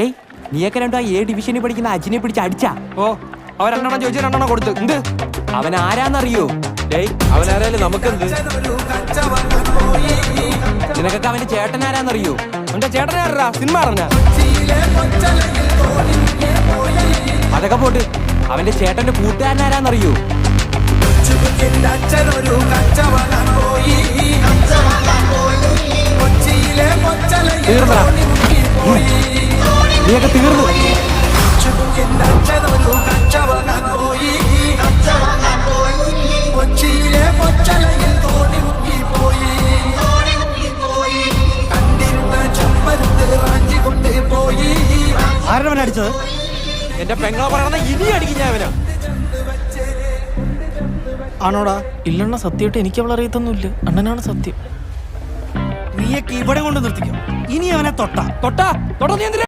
ഏയ് നീയൊക്കെ രണ്ടോ A ഡിവിഷനിൽ പഠിക്കുന്ന അജിനെ പിടിച്ച് അടിച്ചാ? ഓ അവർ 2 ചോദിച്ചു 2 കൊടുത്ത്. എന്ത് അവൻ ആരാന്നറിയോ? അവനാരായാലും നമുക്കെന്ത്? നിനക്കൊക്കെ അവന്റെ ചേട്ടൻ ആരാന്നറിയോ? എന്റെ ചേട്ടനാരാ? സിനിമ അറിഞ്ഞ അതൊക്കെ പോട്ട് അവന്റെ ചേട്ടന്റെ കൂട്ടുകാരൻ ആരാന്നറിയോ? തീർന്നടാ, നീയൊക്കെ തീർന്നു. ആരവൻ അടിച്ചത്? എന്റെ പെങ്ങളെ പറയണ ഇനി അടിക്കും ഞാൻ അവനാ. ആണോടാ? ഇല്ലണ്ണ, സത്യമായിട്ട് എനിക്ക് അവളെ അറിയത്തൊന്നുമില്ല. അണ്ണനാണ് സത്യം. നീയൊക്കെ ഇവിടെ കൊണ്ട് നിർത്തിക്കോ. ഇനി അവനെ തൊട്ടാ തൊട്ടാ നീ എന്തിനാ